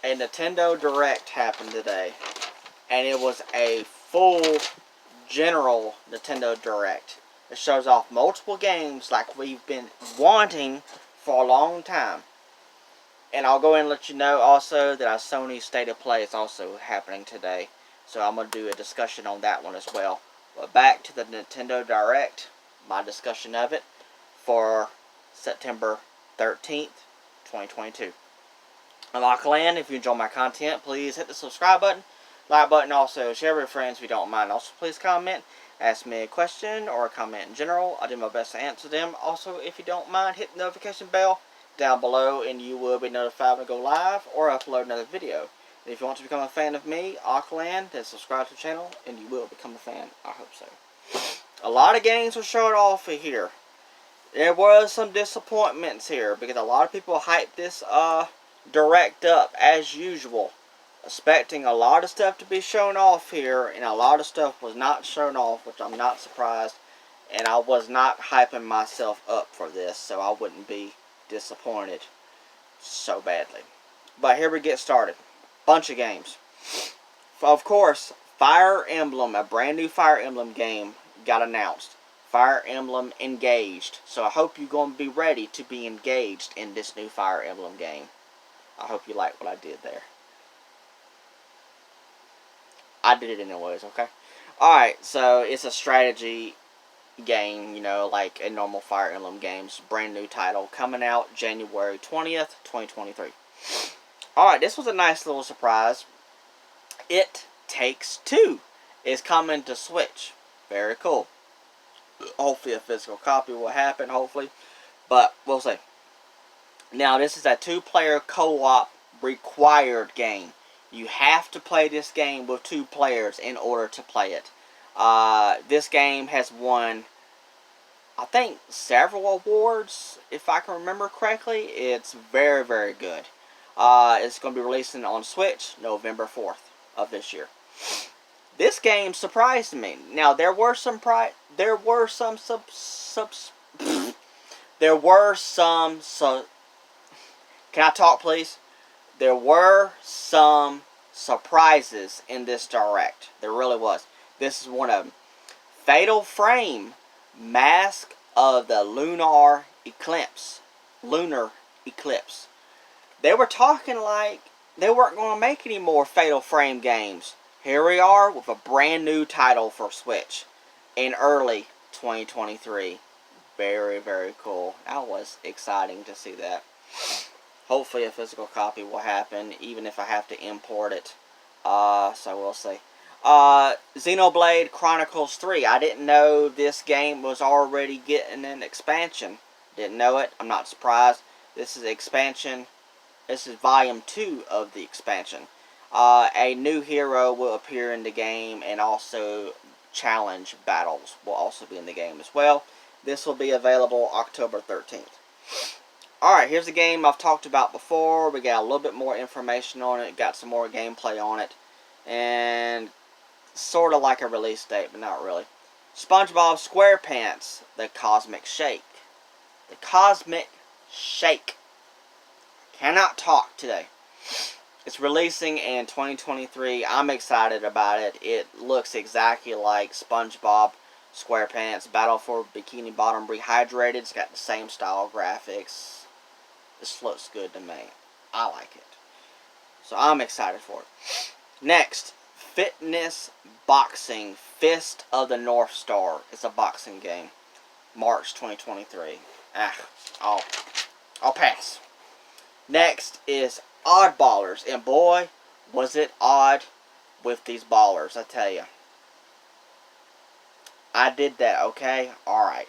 a Nintendo Direct happened today, and it was a full general Nintendo Direct. It shows off multiple games like we've been wanting for a long time. And I'll go ahead and let you know also that our Sony State of Play is also happening today. So I'm going to do a discussion on that one as well. But back to the Nintendo Direct, my discussion of it for September 13th, 2022. I'm Aqualand. If you enjoy my content, please hit the subscribe button, like button, also share with your friends if you don't mind. Also, please comment, ask me a question or a comment in general. I'll do my best to answer them. Also, if you don't mind, hit the notification bell down below and you will be notified when I go live or upload another video. And if you want to become a fan of me, Aqualand, then subscribe to the channel and you will become a fan. I hope so. A lot of games were showed off here. There was some disappointments here because a lot of people hyped this Direct up as usual, expecting a lot of stuff to be shown off here, and a lot of stuff was not shown off, which I'm not surprised, and I was not hyping myself up for this, so I wouldn't be disappointed so badly. But here we get started. Bunch of games. Of course, Fire Emblem, a brand new Fire Emblem game got announced. Fire Emblem Engaged. So I hope you're going to be ready to be engaged in this new Fire Emblem game. I hope you like what I did there. I did it anyways, okay? Alright, so it's a strategy game, you know, like a normal Fire Emblem games. Brand new title coming out January 20th, 2023. Alright, this was a nice little surprise. It Takes Two is coming to Switch. Very cool. Hopefully a physical copy will happen, hopefully. But we'll see. Now, this is a 2-player co-op required game. You have to play this game with 2 players in order to play it. This game has won, I think, several awards, if I can remember correctly. It's very, very good. It's going to be releasing on Switch November 4th of this year. This game surprised me. Now, there were some can I talk, please? There were some surprises in this Direct. There really was. This is one of them. Fatal Frame, Mask of the Lunar Eclipse. Lunar Eclipse. They were talking like they weren't going to make any more Fatal Frame games. Here we are with a brand new title for Switch in early 2023. Very, very cool. That was exciting to see that. Hopefully a physical copy will happen, even if I have to import it. So we'll see. Xenoblade Chronicles 3. I didn't know this game was already getting an expansion. Didn't know it. I'm not surprised. This is expansion. This is volume 2 of the expansion. A new hero will appear in the game, and also challenge battles will also be in the game as well. This will be available October 13th. Alright, here's a game I've talked about before. We got a little bit more information on it. Got some more gameplay on it. And sort of like a release date, but not really. SpongeBob SquarePants, The Cosmic Shake. The Cosmic Shake. Cannot talk today. It's releasing in 2023. I'm excited about it. It looks exactly like SpongeBob SquarePants Battle for Bikini Bottom Rehydrated. It's got the same style graphics. This looks good to me. I like it. So I'm excited for it. Next, Fitness Boxing Fist of the North Star. It's a boxing game. March 2023. I'll pass. Next is Oddballers. And boy, was it odd with these ballers, I tell you. I did that, okay? Alright.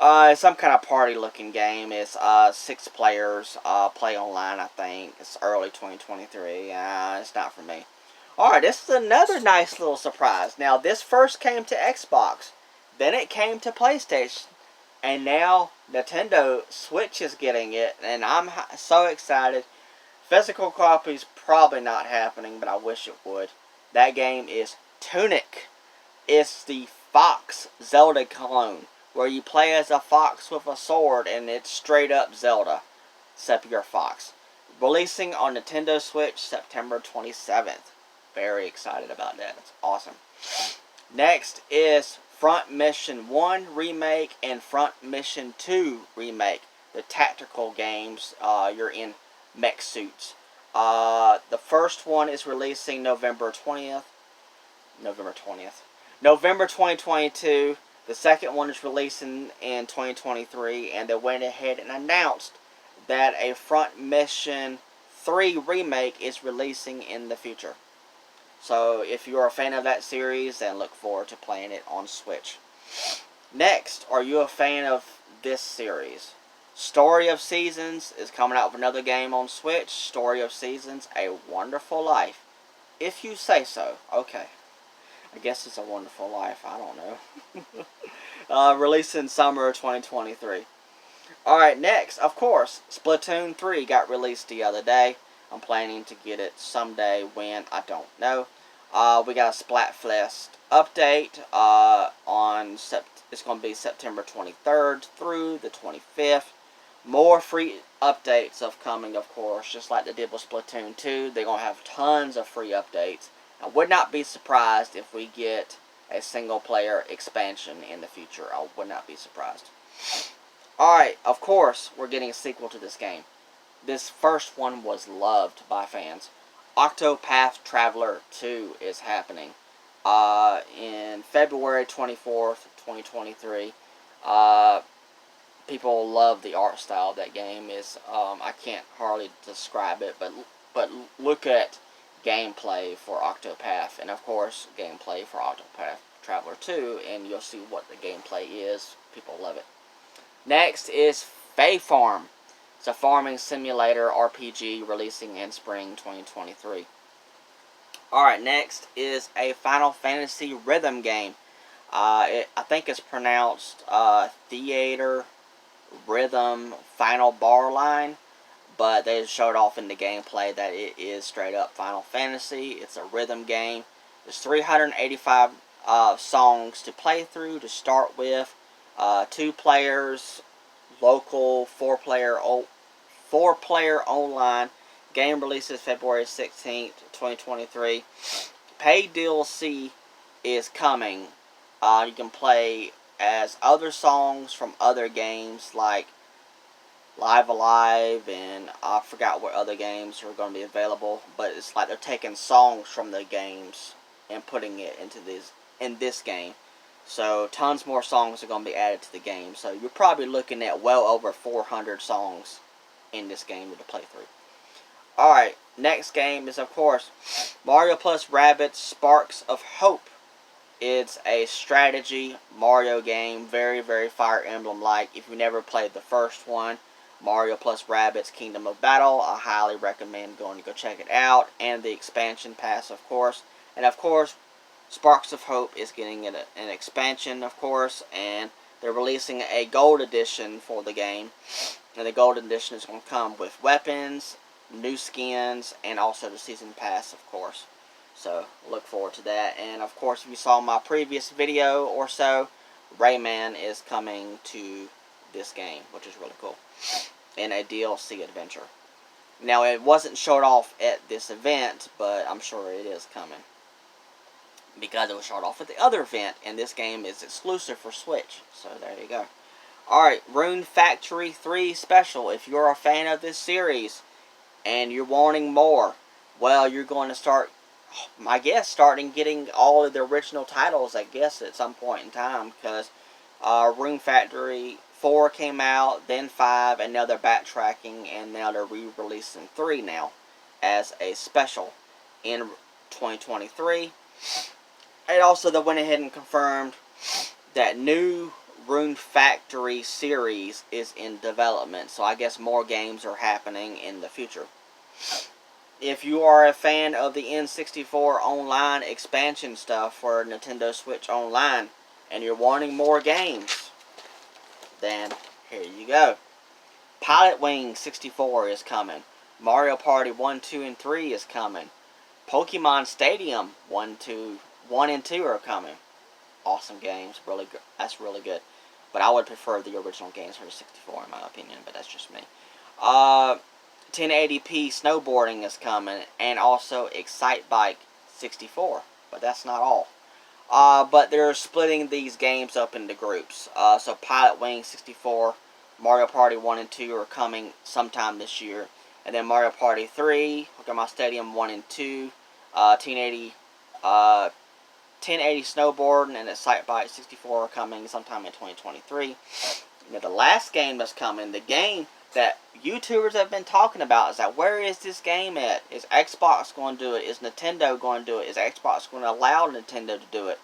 It's some kind of party-looking game. It's 6 players, play online, I think. It's early 2023. It's not for me. Alright, this is another nice little surprise. Now, this first came to Xbox. Then it came to PlayStation. And now, Nintendo Switch is getting it. And I'm so excited. Physical copies probably not happening, but I wish it would. That game is Tunic. It's the Fox Zelda clone, where you play as a fox with a sword, and it's straight up Zelda, except you're a fox. Releasing on Nintendo Switch September 27th. Very excited about that. It's awesome. Next is Front Mission 1 Remake and Front Mission 2 Remake. The tactical games, you're in mech suits. The first one is releasing November 2022. The second one is releasing in 2023, and they went ahead and announced that a Front Mission 3 remake is releasing in the future. So if you're a fan of that series, then look forward to playing it on Switch. Next, are you a fan of this series? Story of Seasons is coming out with another game on Switch. Story of Seasons, A Wonderful Life. If you say so. Okay. I guess it's A Wonderful Life. I don't know. Releasing summer 2023. Alright, next, of course, Splatoon 3 got released the other day. I'm planning to get it someday. When, I don't know. We got a Splatfest update it's going to be September 23rd through the 25th. More free updates coming, of course, just like they did with Splatoon 2. They're going to have tons of free updates. I would not be surprised if we get a single-player expansion in the future. I would not be surprised. Alright, of course, we're getting a sequel to this game. This first one was loved by fans. Octopath Traveler 2 is happening in February 24th, 2023. People love the art style of that game. I can't hardly describe it, but look at gameplay for Octopath, and of course gameplay for Octopath Traveler 2, and you'll see what the gameplay is. People love it. Next is Fae Farm. It's a farming simulator RPG releasing in spring 2023. Alright, next is a Final Fantasy rhythm game. I think it's pronounced Theater Rhythm Final Bar Line, but they showed off in the gameplay that it is straight up Final Fantasy. It's a rhythm game. There's 385 songs to play through to start with. 2 players, local, 4-player online. Game releases February 16th, 2023. Paid DLC is coming. You can play as other songs from other games like Live Alive, and I forgot what other games are going to be available, but it's like they're taking songs from the games and putting it in this game. So tons more songs are going to be added to the game. So you're probably looking at well over 400 songs in this game to play through. Alright, next game is, of course, Mario plus Rabbids Sparks of Hope. It's a strategy Mario game, very, very Fire Emblem-like. If you never played the first one, Mario plus Rabbids Kingdom of Battle, I highly recommend going to go check it out. And the expansion pass, of course. And, of course, Sparks of Hope is getting an expansion, of course, and they're releasing a gold edition for the game. And the gold edition is going to come with weapons, new skins, and also the season pass, of course. So look forward to that. And of course, if you saw my previous video or so, Rayman is coming to this game, which is really cool, in a DLC adventure. Now, it wasn't showed off at this event, but I'm sure it is coming, because it was showed off at the other event, and this game is exclusive for Switch. So there you go. Alright, Rune Factory 3 Special. If you're a fan of this series and you're wanting more, well, you're going to start, I guess, starting getting all of the original titles, I guess, at some point in time, because Rune Factory 4 came out, then 5, and now they're backtracking, and now they're re-releasing 3 now as a special in 2023. And also, they went ahead and confirmed that new Rune Factory series is in development. So I guess more games are happening in the future. If you are a fan of the N64 Online expansion stuff for Nintendo Switch Online, and you're wanting more games, then here you go. Pilot Wing 64 is coming. Mario Party 1, 2, and 3 is coming. Pokemon Stadium 1 and 2 are coming. Awesome games. Really good. That's really good. But I would prefer the original games for the 64 in my opinion, but that's just me. 1080p snowboarding is coming, and also Excitebike 64. But that's not all. But they're splitting these games up into groups. So Pilotwings 64, Mario Party 1 and 2 are coming sometime this year. And then Mario Party 3, Pokemon Stadium 1 and 2, 1080, 1080 Snowboarding, and Excitebike 64 are coming sometime in 2023. Now the last game that's coming, the game that YouTubers have been talking about, is that where is this game at? Is Xbox going to do it? Is Nintendo going to do it? Is Xbox going to allow Nintendo to do it?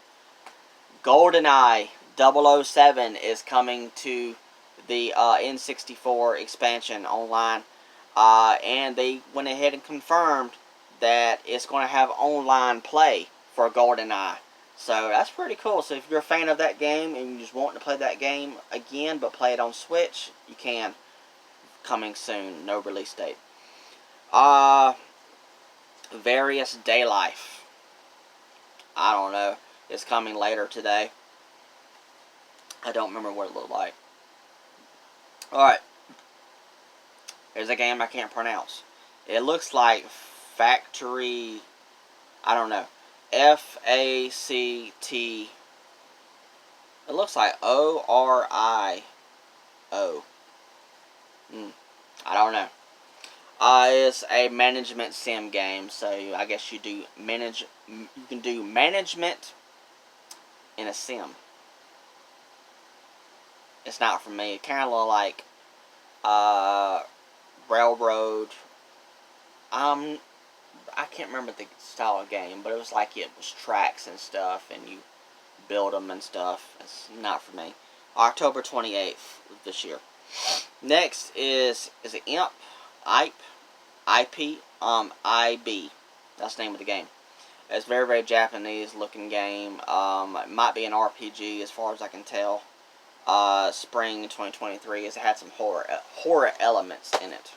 GoldenEye 007 is coming to the N64 expansion online. And they went ahead and confirmed that it's going to have online play for GoldenEye. So that's pretty cool. So if you're a fan of that game and you just want to play that game again, but play it on Switch, you can. Coming soon. No release date. Various Daylife. I don't know. It's coming later today. I don't remember what it looked like. Alright. There's a game I can't pronounce. It looks like Factory... I don't know. F-A-C-T... It looks like O-R-I-O. I don't know. It's a management sim game, so I guess you can do management in a sim. It's not for me. It kind of look like Railroad. I can't remember the style of game, but it was like it was tracks and stuff, and you build them and stuff. It's not for me. October 28th of this year. Next is it Imp? IP? IB. That's the name of the game. It's a very, very Japanese looking game. It might be an RPG as far as I can tell. Spring 2023. It had some horror elements in it.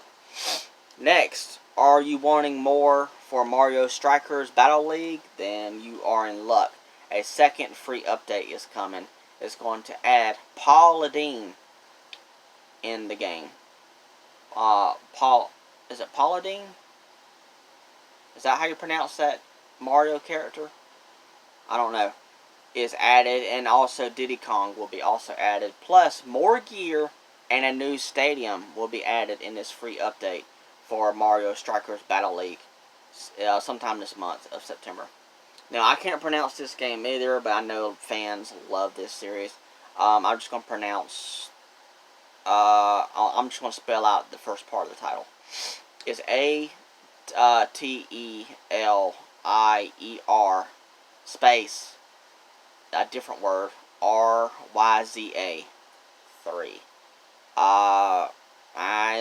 Next, are you wanting more for Mario Strikers Battle League? Then you are in luck. A second free update is coming. It's going to add Paula Deen in the game. Is it Paula Deen? Is that how you pronounce that Mario character? I don't know. Is added, and also Diddy Kong will be also added. Plus, more gear and a new stadium will be added in this free update for Mario Strikers Battle League sometime this month of September. Now, I can't pronounce this game either, but I know fans love this series. I'm just going to pronounce... I'm just going to spell out the first part of the title. It's A-T-E-L-I-E-R space, a different word, R-Y-Z-A 3.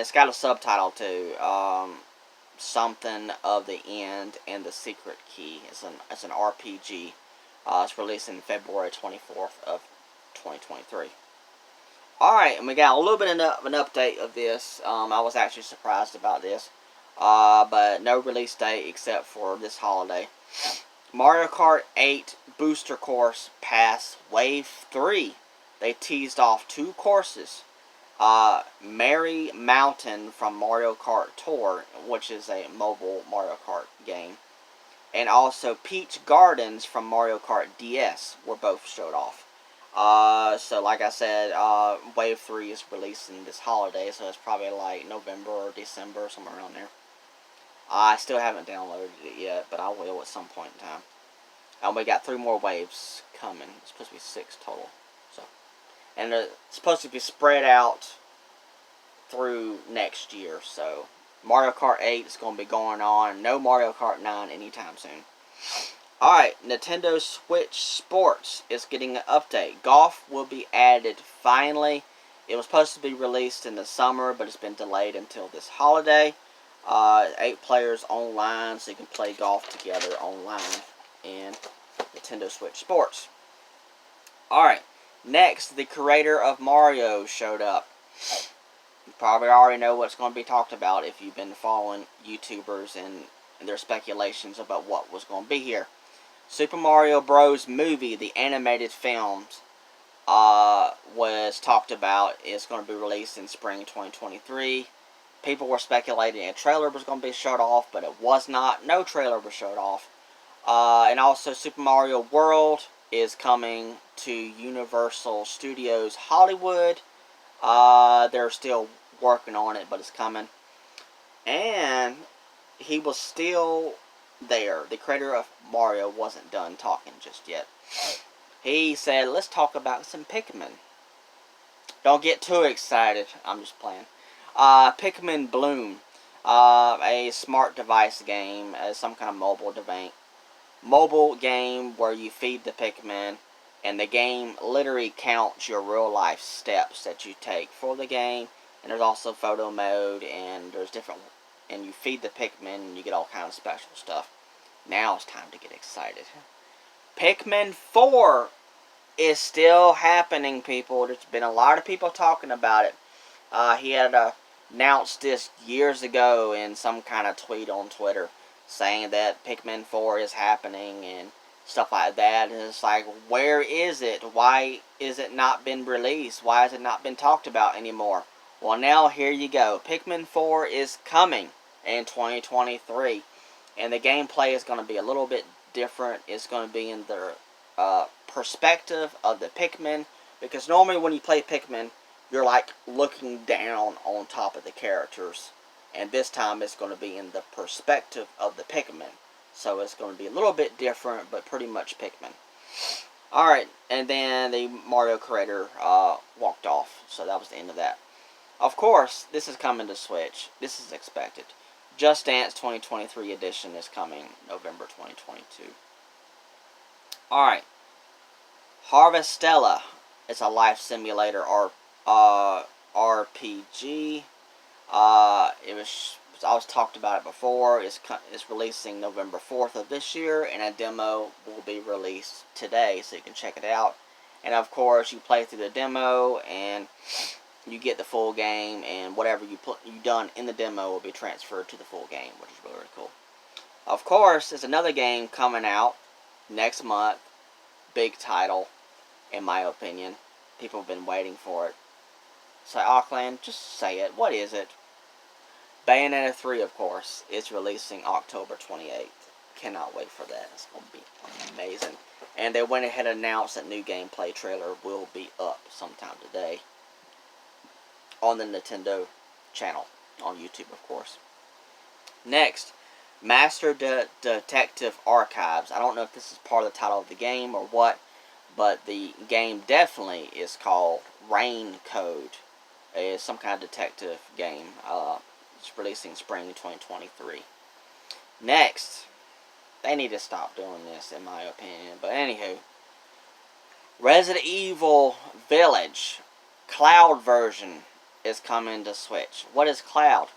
It's got a subtitle too. Something of the End and the Secret Key. It's an RPG. It's released in February 24th of 2023. Alright, and we got a little bit of an update of this. I was actually surprised about this. But no release date except for this holiday. Mario Kart 8 Booster Course Pass Wave 3. They teased off 2 courses. Merry Mountain from Mario Kart Tour, which is a mobile Mario Kart game. And also Peach Gardens from Mario Kart DS were both showed off. So like I said, Wave 3 is releasing this holiday, so it's probably like November or December, somewhere around there. I still haven't downloaded it yet, but I will at some point in time. And we got 3 more waves coming. It's supposed to be 6 total. So, and it's supposed to be spread out through next year. So, Mario Kart 8 is going to be going on. No Mario Kart 9 anytime soon. Alright, Nintendo Switch Sports is getting an update. Golf will be added finally. It was supposed to be released in the summer, but it's been delayed until this holiday. 8 players online, so you can play golf together online in Nintendo Switch Sports. Alright, next, the creator of Mario showed up. You probably already know what's going to be talked about if you've been following YouTubers and their speculations about what was going to be here. Super Mario Bros. Movie, the animated films, was talked about. It's going to be released in spring 2023. People were speculating a trailer was going to be showed off, but it was not. No trailer was showed off. And also, Super Mario World is coming to Universal Studios Hollywood. They're still working on it, but it's coming. And he was still there. The creator of Mario wasn't done talking just yet. He said, let's talk about some Pikmin. Don't get too excited. I'm just playing. Pikmin Bloom. A smart device game. Some kind of mobile game where you feed the Pikmin. And the game literally counts your real life steps that you take for the game. And there's also photo mode. And there's different... And you feed the Pikmin and you get all kinds of special stuff. Now it's time to get excited. Pikmin 4 is still happening, people. There's been a lot of people talking about it. He had announced this years ago in some kind of tweet on Twitter, saying that Pikmin 4 is happening and stuff like that. And it's like, where is it? Why is it not been released? Why has it not been talked about anymore? Well, now here you go. Pikmin 4 is coming in 2023. And the gameplay is going to be a little bit different. It's going to be in the perspective of the Pikmin. Because normally when you play Pikmin, you're like looking down on top of the characters. And this time it's going to be in the perspective of the Pikmin. So it's going to be a little bit different, but pretty much Pikmin. Alright, and then the Mario creator walked off. So that was the end of that. Of course, this is coming to Switch. This is expected. Just Dance 2023 edition is coming November 2022. Alright. Harvestella. It's a life simulator RPG. I was talked about it before. It's releasing November 4th of this year, and a demo will be released today, so you can check it out. And of course, you play through the demo, and you get the full game, and whatever you done in the demo will be transferred to the full game, which is really, really cool. Of course, there's another game coming out next month. Big title, in my opinion. People have been waiting for it. So, Auckland, just say it. What is it? Bayonetta 3, of course, is releasing October 28th. Cannot wait for that. It's going to be amazing. And they went ahead and announced that new gameplay trailer will be up sometime today on the Nintendo channel, on YouTube, of course. Next, Master Detective Archives. I don't know if this is part of the title of the game or what, but the game definitely is called Rain Code. It's some kind of detective game. It's releasing spring 2023. Next, they need to stop doing this, in my opinion. But anywho, Resident Evil Village Cloud version is coming to Switch. What is Cloud?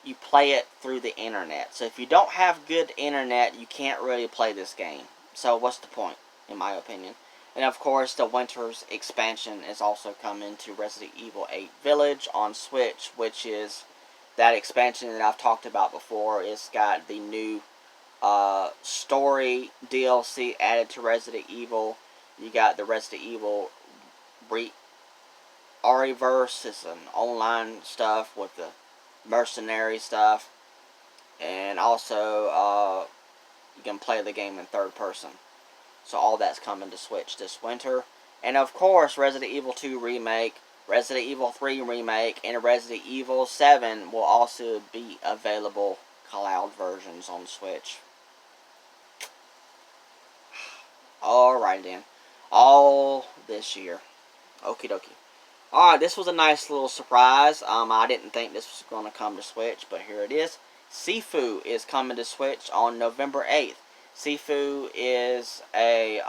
You play it through the internet. So if you don't have good internet, you can't really play this game. So what's the point, in my opinion? And of course, the Winter's expansion is also coming to Resident Evil 8 Village on Switch, which is that expansion that I've talked about before. It's got the new story DLC added to Resident Evil. You got the Resident Evil Ariverse. It's an online stuff with the mercenary stuff. And also, you can play the game in third person. So all that's coming to Switch this winter. And of course, Resident Evil 2 Remake, Resident Evil 3 Remake, and Resident Evil 7 will also be available cloud versions on Switch. Alright then. All this year. Okie dokie. Alright, this was a nice little surprise. I didn't think this was going to come to Switch, but here it is. Sifu is coming to Switch on November 8th. Sifu is a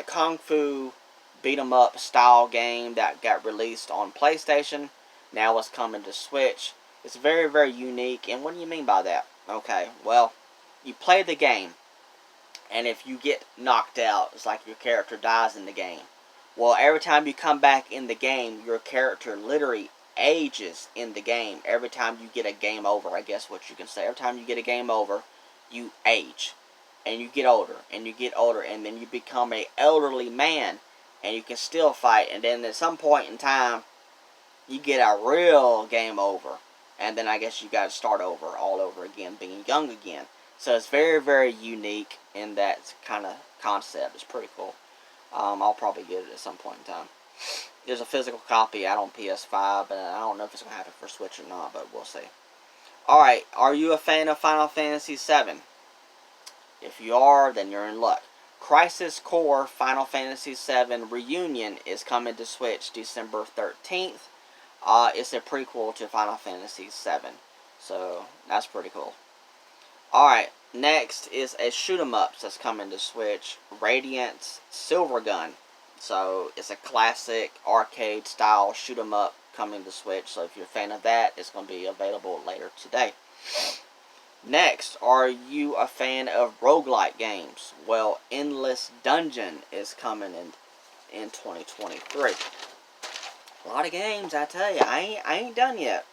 kung fu beat 'em up style game that got released on PlayStation. Now it's coming to Switch. It's very, very unique. And what do you mean by that? Okay, well, you play the game, and if you get knocked out, it's like your character dies in the game. Well, every time you come back in the game, your character literally ages in the game. Every time you get a game over, I guess what you can say. Every time you get a game over, you age. And you get older, and you get older, and then you become an elderly man, and you can still fight. And then at some point in time, you get a real game over. and then I guess you got to start over, all over again, being young again. So it's very, very unique in that kind of concept. It's pretty cool. I'll probably get it at some point in time. There's a physical copy out on PS5, but I don't know if it's going to happen for Switch or not, but we'll see. Alright, are you a fan of Final Fantasy VII? If you are, then you're in luck. Crisis Core Final Fantasy VII Reunion is coming to Switch December 13th. It's a prequel to Final Fantasy VII, so that's pretty cool. Alright, next is a shoot 'em up that's coming to Switch, Radiant Silvergun. So it's a classic arcade style shoot 'em up coming to Switch. So if you're a fan of that, it's going to be available later today. Next, are you a fan of roguelike games? Well, Endless Dungeon is coming in 2023. A lot of games, I tell you. I ain't done yet.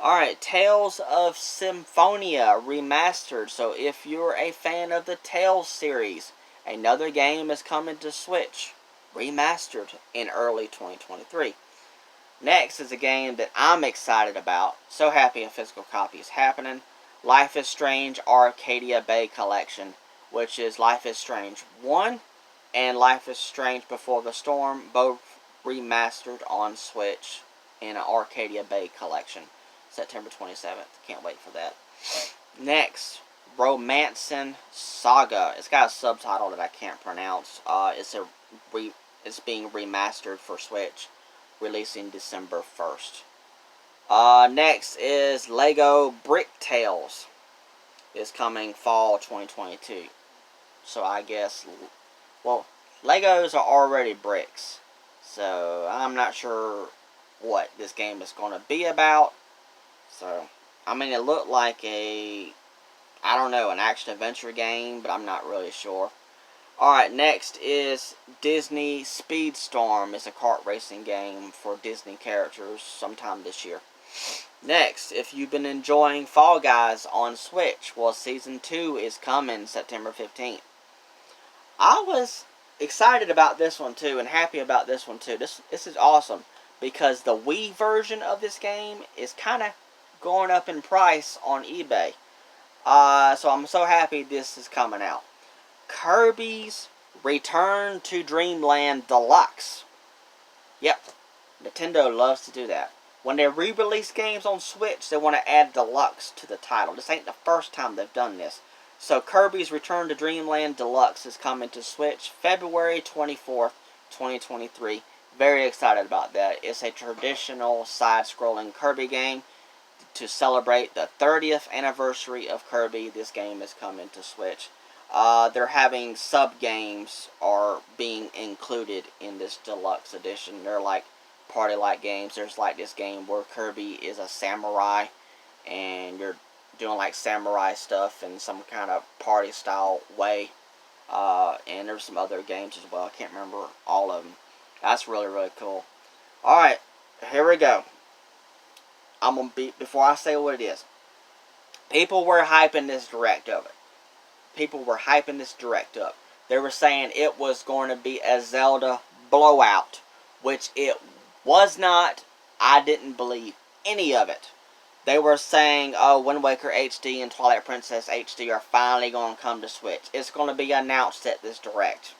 Alright, Tales of Symphonia Remastered. So if you're a fan of the Tales series, another game is coming to Switch, remastered in early 2023. Next is a game that I'm excited about. So happy a physical copy is happening. Life is Strange Arcadia Bay Collection, which is Life is Strange 1 and Life is Strange Before the Storm, both remastered on Switch in an Arcadia Bay Collection. September 27th. Can't wait for that. Next, Romancing Saga. It's got a subtitle that I can't pronounce. It's being remastered for Switch, releasing December 1st. Next is Lego Brick Tales. It's coming fall 2022. So I guess, well, Legos are already bricks. So I'm not sure what this game is going to be about. So, I mean, it looked like an action-adventure game, but I'm not really sure. Alright, next is Disney Speedstorm. It's a kart racing game for Disney characters sometime this year. Next, if you've been enjoying Fall Guys on Switch, well, Season 2 is coming September 15th. I was excited about this one, too, and happy about this one, too. This is awesome, because the Wii version of this game is kind of going up in price on eBay. So I'm so happy this is coming out. Kirby's Return to Dreamland Deluxe. Yep, Nintendo loves to do that. When they re-release games on Switch, they want to add Deluxe to the title. This ain't the first time they've done this. So Kirby's Return to Dreamland Deluxe is coming to Switch February 24th, 2023. Very excited about that. It's a traditional side-scrolling Kirby game. To celebrate the 30th anniversary of Kirby, this game is coming to Switch. They're having sub-games are being included in this deluxe edition. They're like party-like games. There's like this game where Kirby is a samurai, and you're doing like samurai stuff in some kind of party-style way. And there's some other games as well. I can't remember all of them. That's really, really cool. Alright, here we go. I'm going to be, before I say what it is, people were hyping this direct of it. People were hyping this direct up. They were saying it was going to be a Zelda blowout, which it was not. I didn't believe any of it. They were saying, oh, Wind Waker HD and Twilight Princess HD are finally going to come to Switch. It's going to be announced at this direct.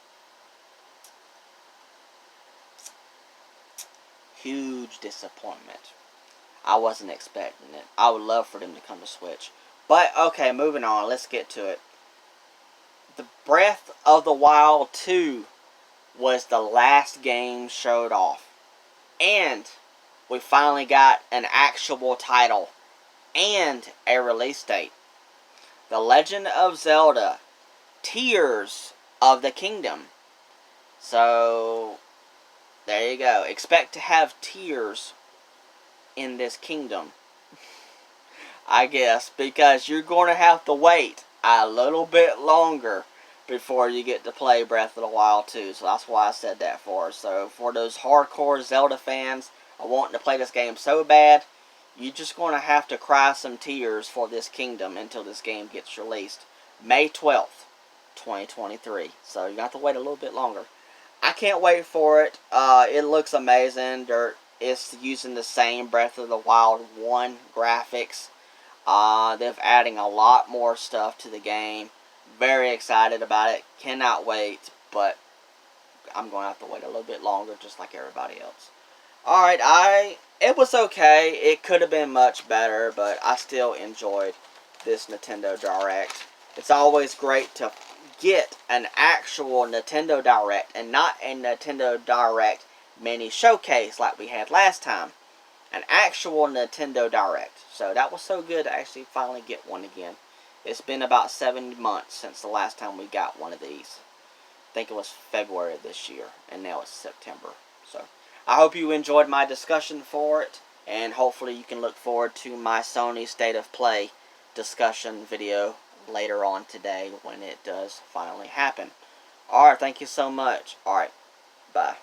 Huge disappointment. I wasn't expecting it. I would love for them to come to Switch. But, okay, moving on. Let's get to it. The Breath of the Wild 2 was the last game showed off. And we finally got an actual title and a release date. The Legend of Zelda Tears of the Kingdom. So, there you go. Expect to have tears in this kingdom. I guess, because you're going to have to wait a little bit longer before you get to play Breath of the Wild 2. So that's why I said that for. So for those hardcore Zelda fans wanting to play this game so bad, you're just going to have to cry some tears for this kingdom until this game gets released. May 12th, 2023. So you have to wait a little bit longer. I can't wait for it. It looks amazing. It's using the same Breath of the Wild 1 graphics. They're adding a lot more stuff to the game. Very excited about it. Cannot wait, but I'm going to have to wait a little bit longer, just like everybody else. Alright, it was okay. It could have been much better, but I still enjoyed this Nintendo Direct. It's always great to get an actual Nintendo Direct and not a Nintendo Direct mini showcase like we had last time. An actual Nintendo Direct. So that was so good to actually finally get one again. It's been about 7 months since the last time we got one of these. I think it was February of this year, and now it's September. So I hope you enjoyed my discussion for it, and hopefully you can look forward to my Sony State of Play discussion video later on today when it does finally happen. Alright, thank you so much. Alright, bye.